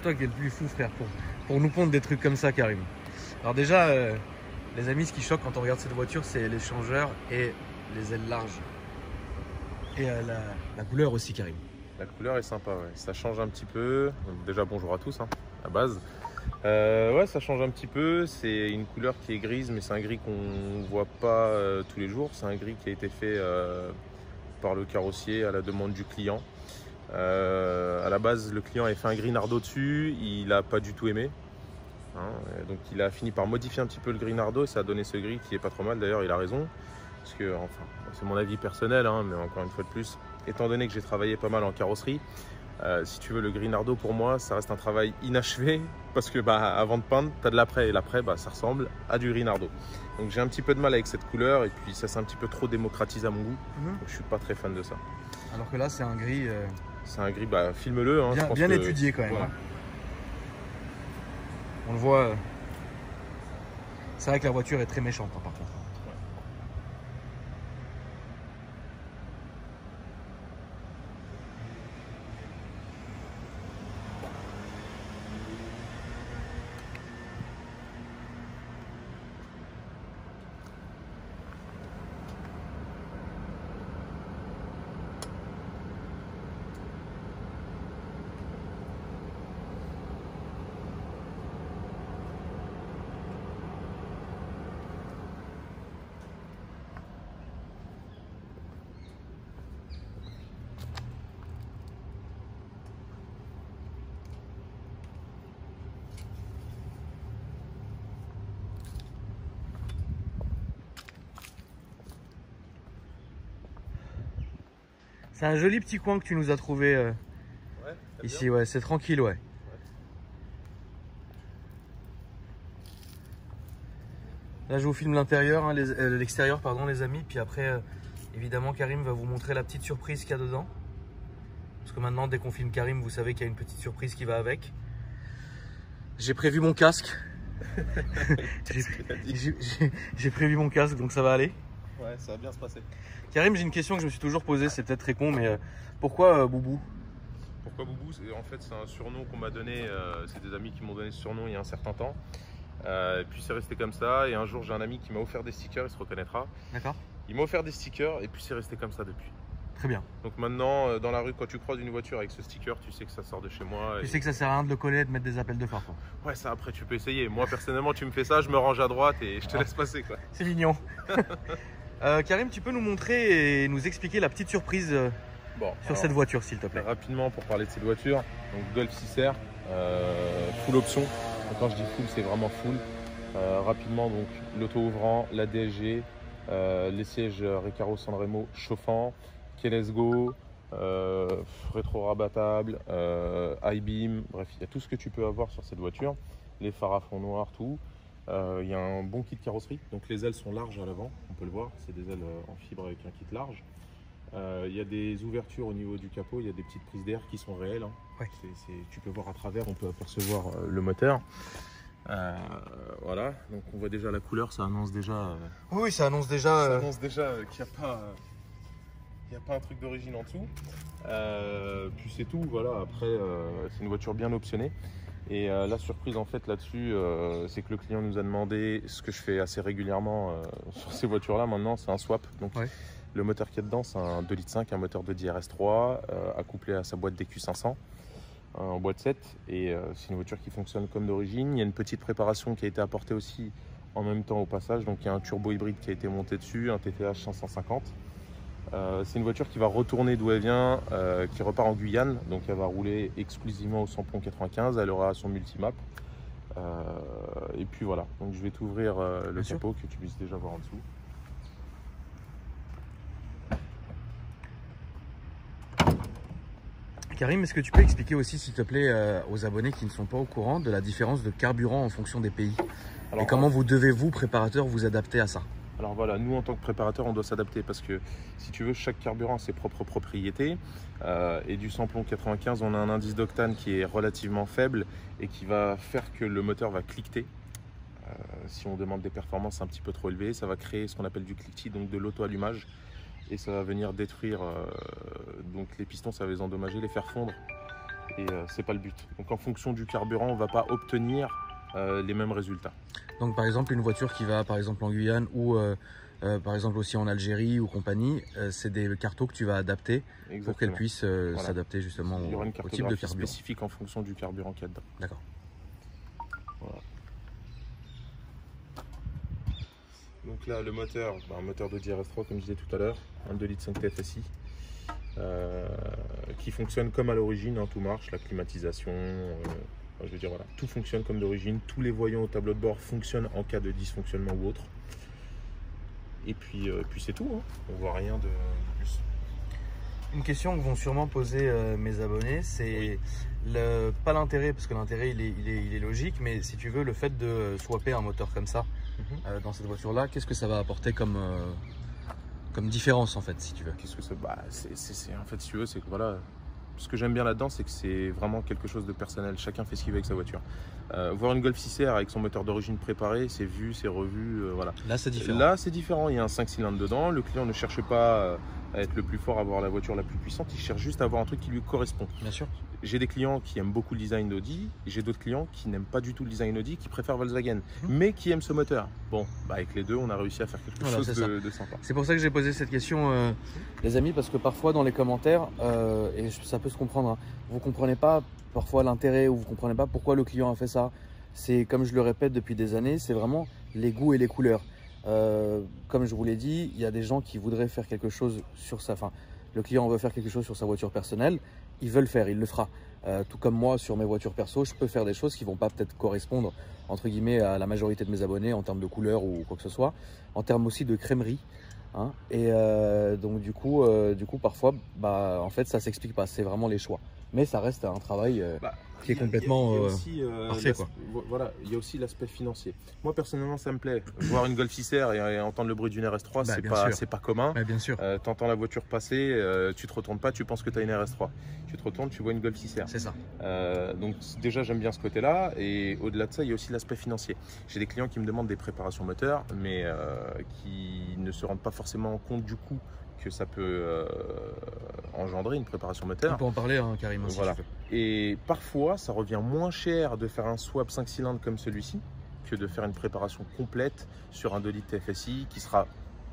toi qui es le plus fou, frère, pour nous pondre des trucs comme ça, Karim. Alors déjà, les amis, ce qui choque quand on regarde cette voiture, c'est l'échangeur et les ailes larges. Et la couleur aussi, Karim. La couleur est sympa, ouais. Ça change un petit peu. Donc, déjà, bonjour à tous, hein, à base. Ouais, ça change un petit peu. C'est une couleur qui est grise, mais c'est un gris qu'on ne voit pas tous les jours. C'est un gris qui a été fait par le carrossier à la demande du client. À la base, le client avait fait un gris Nardo dessus. Il n'a pas du tout aimé. Hein, donc, il a fini par modifier un petit peu le gris Nardo et ça a donné ce gris qui est pas trop mal. D'ailleurs, il a raison. Parce que, enfin, c'est mon avis personnel, hein, mais encore une fois de plus, étant donné que j'ai travaillé pas mal en carrosserie, si tu veux, le gris Nardo pour moi, ça reste un travail inachevé parce que avant de peindre, tu as de l'après et l'après, ça ressemble à du gris Nardo. Donc j'ai un petit peu de mal avec cette couleur et puis ça s'est un petit peu trop démocratisé à mon goût. Donc je suis pas très fan de ça. Alors que là, c'est un gris. C'est un gris, filme-le. Hein, bien étudié quand même. Voilà. Hein. On le voit. C'est vrai que la voiture est très méchante, hein, par contre. C'est un joli petit coin que tu nous as trouvé ouais, ici, ouais, c'est tranquille, ouais. Là, je vous filme l'intérieur, hein, l'extérieur, pardon, les amis. Puis après, évidemment, Karim va vous montrer la petite surprise qu'il y a dedans. Parce que maintenant, dès qu'on filme Karim, vous savez qu'il y a une petite surprise qui va avec. J'ai prévu mon casque. J'ai prévu mon casque, donc ça va aller. Ouais, ça va bien se passer. Karim, j'ai une question que je me suis toujours posée, c'est peut-être très con, mais pourquoi Boubou? Pourquoi Boubou? En fait, c'est un surnom qu'on m'a donné, c'est des amis qui m'ont donné ce surnom il y a un certain temps. Et puis c'est resté comme ça, et un jour j'ai un ami qui m'a offert des stickers, il se reconnaîtra. D'accord. Il m'a offert des stickers, et puis c'est resté comme ça depuis. Très bien. Donc maintenant, dans la rue, quand tu croises une voiture avec ce sticker, tu sais que ça sort de chez moi. Tu sais que ça sert à rien de le coller et de mettre des appels de phare, quoi. Ouais, ça après tu peux essayer. Moi personnellement, tu me fais ça, je me range à droite et je te laisse passer, quoi. C'est mignon. Karim, tu peux nous montrer et nous expliquer la petite surprise sur cette voiture, s'il te plaît. Rapidement, pour parler de cette voiture, donc Golf 6R, full option. Donc, quand je dis full, c'est vraiment full. Rapidement, donc l'auto-ouvrant, la DSG, les sièges Recaro Sanremo chauffants, Keyless Go, rétro-rabattable, I-beam, bref, il y a tout ce que tu peux avoir sur cette voiture. Les phares à fond noir, tout. Il y a un bon kit carrosserie, donc les ailes sont larges à l'avant, on peut le voir, c'est des ailes en fibre avec un kit large. Il y a des ouvertures au niveau du capot, il y a des petites prises d'air qui sont réelles. Hein. Ouais. Tu peux voir à travers, on peut apercevoir le moteur. Voilà, donc on voit déjà la couleur, ça annonce déjà. Oui, ça annonce déjà. Ça annonce déjà qu'il n'y a pas un truc d'origine en dessous. Puis c'est tout, voilà. Après, c'est une voiture bien optionnée. Et la surprise en fait là-dessus, c'est que le client nous a demandé ce que je fais assez régulièrement sur ces voitures-là maintenant, c'est un swap. Donc le moteur qu'il y a dedans, c'est un 2,5 litres, un moteur de RS3 accouplé à sa boîte DQ500 en boîte 7. Et c'est une voiture qui fonctionne comme d'origine. Il y a une petite préparation qui a été apportée aussi en même temps au passage. Donc il y a un turbo hybride qui a été monté dessus, un TTH 550. C'est une voiture qui va retourner d'où elle vient, qui repart en Guyane, donc elle va rouler exclusivement au samplon 95, elle aura son multimap. Et puis voilà, donc je vais t'ouvrir le capot que tu puisses déjà voir en dessous. Karim, est-ce que tu peux expliquer aussi, s'il te plaît, aux abonnés qui ne sont pas au courant de la différence de carburant en fonction des pays? Alors, et comment vous devez, vous, préparateurs, vous adapter à ça? Alors voilà, nous en tant que préparateur, on doit s'adapter parce que si tu veux, chaque carburant a ses propres propriétés. Et du samplon 95, on a un indice d'octane qui est relativement faible et qui va faire que le moteur va cliqueter. Si on demande des performances un petit peu trop élevées, ça va créer ce qu'on appelle du cliquetis, donc de l'auto-allumage. Et ça va venir détruire donc les pistons, ça va les endommager, les faire fondre Et c'est pas le but. Donc en fonction du carburant, on va pas obtenir les mêmes résultats. Donc par exemple, une voiture qui va par exemple en Guyane ou par exemple aussi en Algérie ou compagnie, c'est des cartos que tu vas adapter pour qu'elles puissent s'adapter justement Il y aura une au type de carburant. spécifique en fonction du carburant qu'il y a dedans. D'accord. Voilà. Donc là, le moteur, un moteur de RS3 comme je disais tout à l'heure, un 2 litres 5 TFSI, qui fonctionne comme à l'origine, hein, tout marche, la climatisation, je veux dire voilà, tout fonctionne comme d'origine, tous les voyants au tableau de bord fonctionnent en cas de dysfonctionnement ou autre. Et puis c'est tout, hein. On voit rien de plus. Une question que vont sûrement poser mes abonnés, c'est pas l'intérêt, parce que l'intérêt il est logique, mais si tu veux, le fait de swapper un moteur comme ça dans cette voiture-là, qu'est-ce que ça va apporter comme différence en fait, si tu veux? Qu'est-ce que ça, en fait, si tu veux, c'est que voilà, ce que j'aime bien là-dedans, c'est que c'est vraiment quelque chose de personnel. Chacun fait ce qu'il veut avec sa voiture. Voir une Golf 6R avec son moteur d'origine préparé, c'est vu, c'est revu, voilà. Là, c'est différent. Là, c'est différent. Il y a un 5 cylindres dedans. Le client ne cherche pas à être le plus fort, à avoir la voiture la plus puissante. Il cherche juste à avoir un truc qui lui correspond. Bien sûr. J'ai des clients qui aiment beaucoup le design d'Audi et j'ai d'autres clients qui n'aiment pas du tout le design Audi, qui préfèrent Volkswagen, mais qui aiment ce moteur. Bon, avec les deux, on a réussi à faire quelque chose de sympa. C'est pour ça que j'ai posé cette question, les amis, parce que parfois dans les commentaires, et ça peut se comprendre, hein, vous ne comprenez pas parfois l'intérêt ou vous ne comprenez pas pourquoi le client a fait ça. C'est comme je le répète depuis des années, c'est vraiment les goûts et les couleurs. Comme je vous l'ai dit, il y a des gens qui voudraient faire quelque chose sur sa... Enfin, le client veut faire quelque chose sur sa voiture personnelle, il veut le faire, il le fera. Tout comme moi, sur mes voitures perso, je peux faire des choses qui ne vont pas peut-être correspondre, entre guillemets, à la majorité de mes abonnés en termes de couleur ou quoi que ce soit, en termes aussi de crèmerie. Hein. Et donc du coup parfois, en fait, ça ne s'explique pas, c'est vraiment les choix. Mais ça reste un travail qui est complètement parfait, quoi. Voilà, il y a aussi l'aspect financier. Moi personnellement, ça me plaît. Voir une Golf 6R et entendre le bruit d'une RS3, c'est pas commun. Bien sûr. Tu entends la voiture passer, tu te retournes pas, tu penses que tu as une RS3. Tu te retournes, tu vois une Golf 6R. C'est ça. Donc déjà, j'aime bien ce côté-là. Et au-delà de ça, il y a aussi l'aspect financier. J'ai des clients qui me demandent des préparations moteurs, mais qui ne se rendent pas forcément compte du coût que ça peut engendrer une préparation moteur. On peut en parler, hein, Karim. Voilà. Et parfois, ça revient moins cher de faire un swap 5 cylindres comme celui-ci que de faire une préparation complète sur un 2 litres TFSI qui sera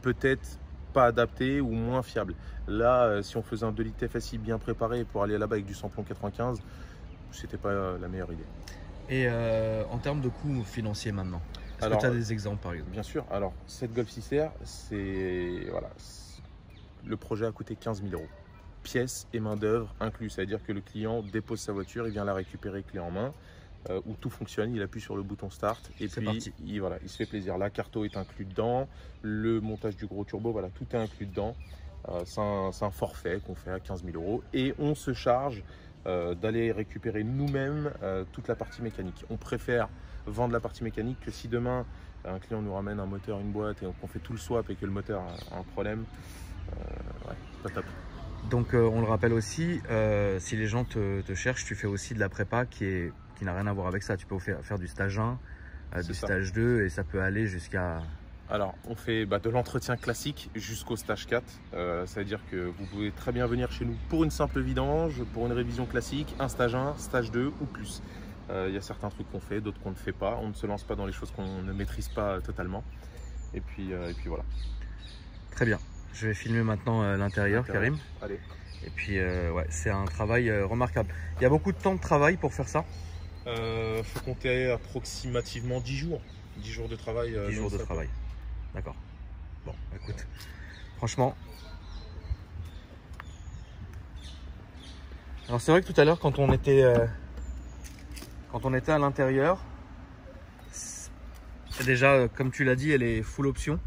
peut-être pas adapté ou moins fiable. Là, si on faisait un 2 litres TFSI bien préparé pour aller là-bas avec du samplon 95, c'était pas la meilleure idée. Et en termes de coûts financiers maintenant, est-ce que tu as des exemples par exemple? Bien sûr. Alors, cette Golf 6R, le projet a coûté 15 000 €. Pièces et main d'œuvre inclus. C'est-à-dire que le client dépose sa voiture, il vient la récupérer clé en main, où tout fonctionne, il appuie sur le bouton start et puis il se fait plaisir. La carto est inclus dedans, le montage du gros turbo, voilà, tout est inclus dedans. C'est un forfait qu'on fait à 15 000 € et on se charge d'aller récupérer nous-mêmes toute la partie mécanique. On préfère vendre la partie mécanique que si demain un client nous ramène un moteur, une boîte et qu'on fait tout le swap et que le moteur a un problème, pas top. Donc on le rappelle aussi, si les gens te cherchent, tu fais aussi de la prépa qui n'a rien à voir avec ça. Tu peux faire du stage 1, du stage 2 et ça peut aller jusqu'à... Alors on fait de l'entretien classique jusqu'au stage 4. C'est-à-dire que vous pouvez très bien venir chez nous pour une simple vidange, pour une révision classique, un stage 1, stage 2 ou plus. Il y a certains trucs qu'on fait, d'autres qu'on ne fait pas. On ne se lance pas dans les choses qu'on ne maîtrise pas totalement. Et puis voilà. Très bien. Je vais filmer maintenant l'intérieur, Karim. Allez. Et puis, ouais, c'est un travail remarquable. Il y a beaucoup de temps de travail pour faire ça? Faut compter approximativement 10 jours. 10 jours de travail. 10 jours de travail. D'accord. Bon, écoute, franchement. Alors, c'est vrai que tout à l'heure, quand on était à l'intérieur, déjà, comme tu l'as dit, elle est full option.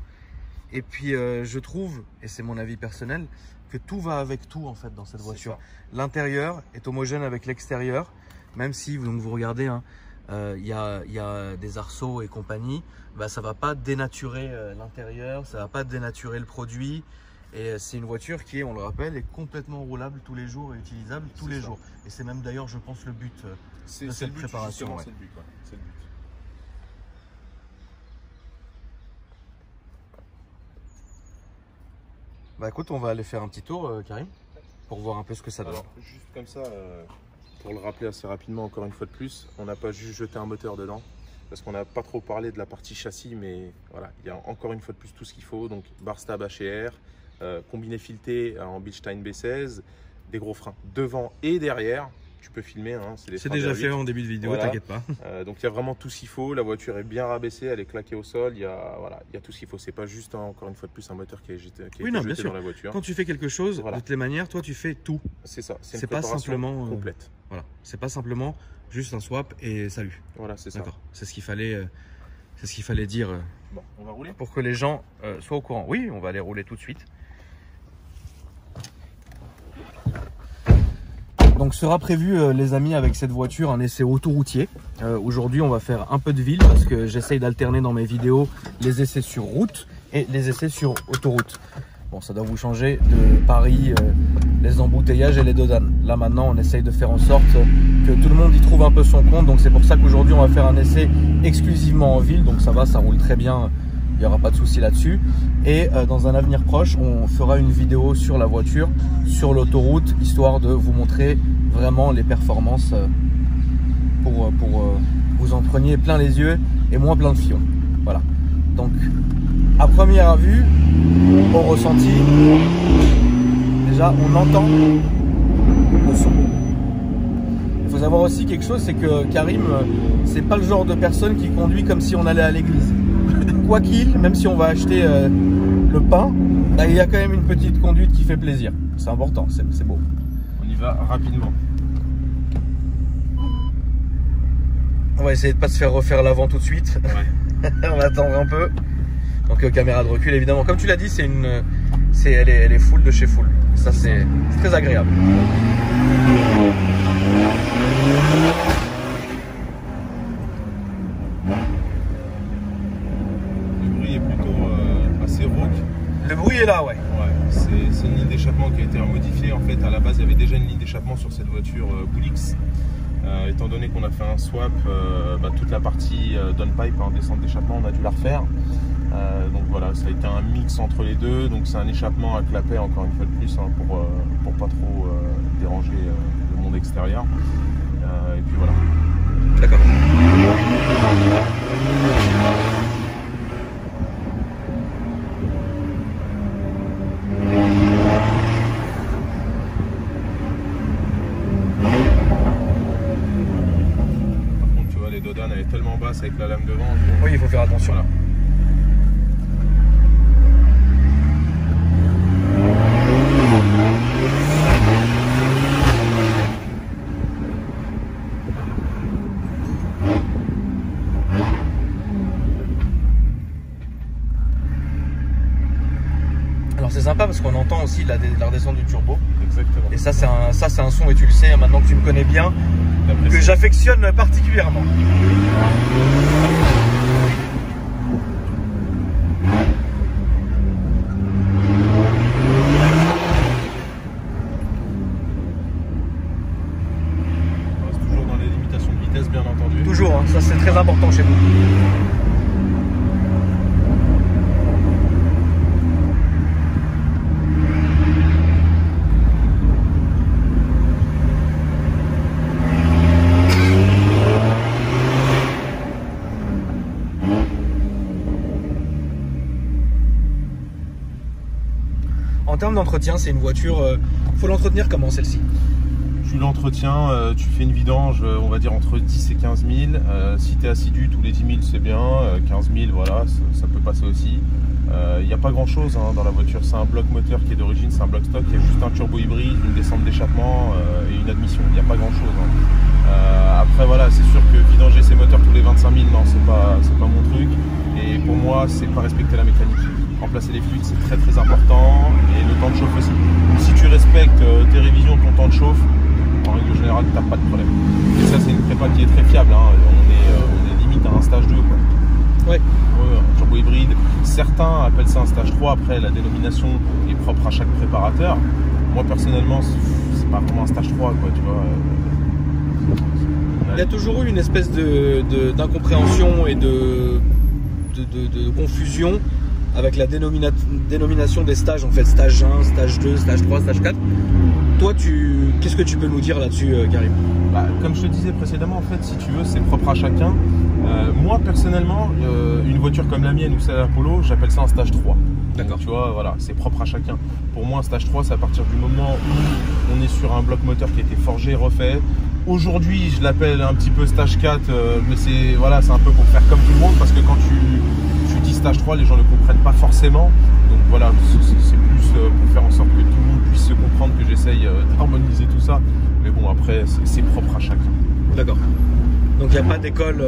Et puis je trouve, et c'est mon avis personnel, que tout va avec tout en fait dans cette voiture. L'intérieur est homogène avec l'extérieur, même si vous regardez, hein, y a des arceaux et compagnie, ça va pas dénaturer l'intérieur, ça va pas dénaturer le produit. Et c'est une voiture qui est, on le rappelle, est complètement roulable tous les jours et utilisable tous les jours. Et c'est même d'ailleurs, je pense, le but de cette préparation. C'est le but, c'est le but. Bah écoute, on va aller faire un petit tour, Karim, pour voir un peu ce que ça donne. Alors, juste comme ça, pour le rappeler assez rapidement, encore une fois de plus, on n'a pas juste jeté un moteur dedans, parce qu'on n'a pas trop parlé de la partie châssis, mais voilà, il y a encore une fois de plus tout ce qu'il faut. Donc bar stab H&R, combiné fileté en Bilstein B16, des gros freins devant et derrière. Tu peux filmer, hein, c'est déjà fait en début de vidéo, voilà. T'inquiète pas. Donc il y a vraiment tout ce qu'il faut. La voiture est bien rabaissée, elle est claquée au sol. Il y a tout ce qu'il faut. C'est pas juste, encore une fois de plus, un moteur qui est jeté dans la voiture. Quand tu fais quelque chose, de toutes les manières, toi tu fais tout. C'est ça. C'est pas simplement complète. Voilà. C'est pas simplement juste un swap et salut. Voilà, c'est ça. D'accord. C'est ce qu'il fallait dire. Bon, on va rouler pour que les gens soient au courant. Oui, on va aller rouler tout de suite. Donc sera prévu les amis avec cette voiture un essai autoroutier. Aujourd'hui on va faire un peu de ville parce que j'essaye d'alterner dans mes vidéos les essais sur route et les essais sur autoroute. Bon, ça doit vous changer de Paris, les embouteillages et les dodanes. Là maintenant on essaye de faire en sorte que tout le monde y trouve un peu son compte. Donc c'est pour ça qu'aujourd'hui on va faire un essai exclusivement en ville. Donc ça va, ça roule très bien. Il n'y aura pas de souci là-dessus. Et dans un avenir proche, on fera une vidéo sur la voiture, sur l'autoroute, histoire de vous montrer vraiment les performances pour vous en preniez plein les yeux et moins plein de fions. Voilà. Donc, à première vue, au ressenti, déjà, on entend le son. Il faut savoir aussi quelque chose, c'est que Karim, c'est pas le genre de personne qui conduit comme si on allait à l'église. Quoi qu'il, même si on va acheter le pain, bah, il y a quand même une petite conduite qui fait plaisir. C'est important, c'est beau. On y va rapidement. On va essayer de pas se faire refaire l'avant tout de suite. Ouais. On va attendre un peu. Donc caméra de recul évidemment. Comme tu l'as dit, elle est full de chez full. Ça c'est très agréable. Le bruit est là, ouais. C'est une ligne d'échappement qui a été modifiée. En fait, à la base, il y avait déjà une ligne d'échappement sur cette voiture Bullix. Étant donné qu'on a fait un swap, toute la partie downpipe en descente d'échappement, on a dû la refaire. Donc voilà, ça a été un mix entre les deux. Donc c'est un échappement à clapet, encore une fois de plus, hein, pour pas trop déranger le monde extérieur. Et puis voilà. D'accord. Elle est tellement basse avec la lame devant. Oui, il faut faire attention. Voilà. Alors c'est sympa parce qu'on entend aussi la redescente du turbo. Exactement. Et ça c'est un son, et tu le sais maintenant que tu me connais bien, que j'affectionne particulièrement. On reste toujours dans les limitations de vitesse, bien entendu. Toujours, hein, ça c'est très important chez nous. En termes d'entretien, c'est une voiture, faut l'entretenir comment celle-ci? Tu l'entretiens, tu fais une vidange, on va dire entre 10 et 15 000. Si tu es assidu, tous les 10 000 c'est bien, 15 000 voilà, ça peut passer aussi. Il n'y a pas grand chose dans la voiture, c'est un bloc moteur qui est d'origine, c'est un bloc stock, il y a juste un turbo hybride, une descente d'échappement et une admission, il n'y a pas grand chose. Après voilà, c'est sûr que vidanger ses moteurs tous les 25 000, non, c'est pas mon truc. Et pour moi, c'est pas respecter la mécanique. Remplacer les fluides, c'est très très important, et le temps de chauffe aussi. Si tu respectes tes révisions, ton temps de chauffe, en règle générale, tu n'as pas de problème. Et ça, c'est une prépa qui est très fiable, hein. On est limite à un stage 2. Quoi. Ouais. Un turbo hybride. Certains appellent ça un stage 3, après la dénomination est propre à chaque préparateur. Moi personnellement, c'est pas vraiment un stage 3, quoi, tu vois. Il y a toujours eu une espèce d'incompréhension et de confusion avec la dénomination des stages, en fait, stage 1, stage 2, stage 3, stage 4. toi, qu'est-ce que tu peux nous dire là-dessus, Karim? Comme je te disais précédemment, en fait, si tu veux, c'est propre à chacun. Moi, personnellement, une voiture comme la mienne ou celle à Polo, j'appelle ça un stage 3. D'accord. Tu vois, voilà, c'est propre à chacun. Pour moi, un stage 3, c'est à partir du moment où on est sur un bloc moteur qui a été forgé, refait. Aujourd'hui, je l'appelle un petit peu stage 4, mais c'est voilà, un peu pour faire comme tout le monde, parce que quand tu dis stage 3, les gens ne comprennent pas forcément. Donc voilà, c'est plus pour faire en sorte que tout le monde puisse se comprendre que j'essaye d'harmoniser tout ça. Mais bon, après, c'est propre à chacun. D'accord. Donc il n'y a pas d'école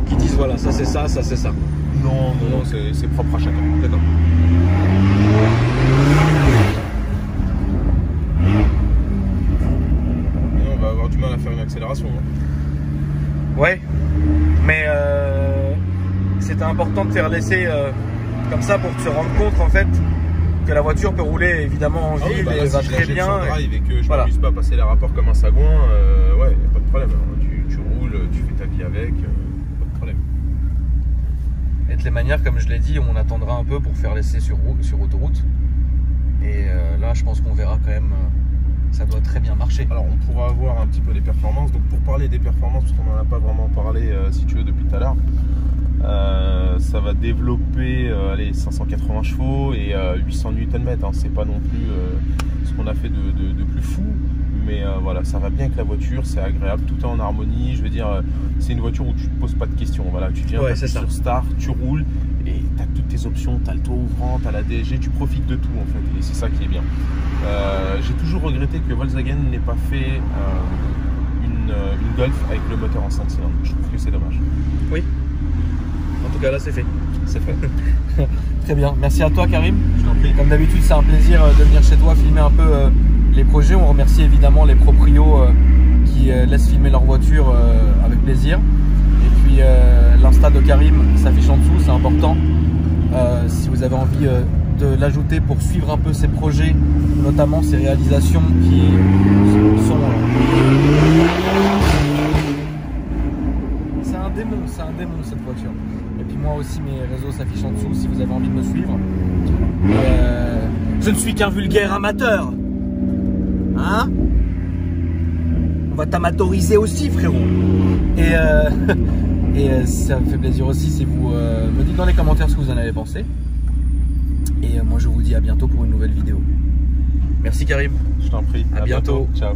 qui disent voilà, ça c'est ça, ça c'est ça. Non, c'est propre à chacun. D'accord. Et on va avoir du mal à faire une accélération. Hein. Ouais, mais c'était important de faire l'essai comme ça pour te rendre compte en fait que la voiture peut rouler évidemment en ville et va très bien. Drive et que je ne m'amuse pas à passer les rapports comme un sagouin, ouais, y a pas de problème. Tu roules, tu fais ta vie avec, pas de problème. Et de les manières, comme je l'ai dit, on attendra un peu pour faire l'essai sur autoroute. Et là, je pense qu'on verra quand même, ça doit très bien marcher. Alors, on pourra avoir un petit peu les performances. Donc, pour parler des performances, parce qu'on n'en a pas vraiment parlé, si tu veux, depuis tout à l'heure, ça va développer 580 chevaux et 800 Nm. Hein. C'est pas non plus ce qu'on a fait de plus fou. Mais voilà, ça va bien avec la voiture, c'est agréable, tout est en harmonie. Je veux dire, c'est une voiture où tu te poses pas de questions. Voilà, tu viens sur Start, tu roules et tu as toutes tes options. Tu as le toit ouvrant, tu as la DSG, tu profites de tout en fait. Et c'est ça qui est bien. J'ai toujours regretté que Volkswagen n'ait pas fait une Golf avec le moteur en 5 cylindres. Je trouve que c'est dommage. Oui. En tout cas, là, c'est fait. C'est fait. Très bien. Merci à toi, Karim. Je t'en prie. Comme d'habitude, c'est un plaisir de venir chez toi filmer un peu les projets. On remercie évidemment les proprios qui laissent filmer leur voiture avec plaisir. Et puis, l'Insta de Karim s'affiche en dessous, c'est important. Si vous avez envie de l'ajouter pour suivre un peu ses projets, notamment ses réalisations qui sont... C'est un démon cette voiture. Et puis moi aussi mes réseaux s'affichent en dessous si vous avez envie de me suivre. Je ne suis qu'un vulgaire amateur. Hein? On va t'amatoriser aussi, frérot. Et ça me fait plaisir aussi si vous me dites dans les commentaires ce que vous en avez pensé. Et moi je vous dis à bientôt pour une nouvelle vidéo. Merci Karim. Je t'en prie. À bientôt. Ciao.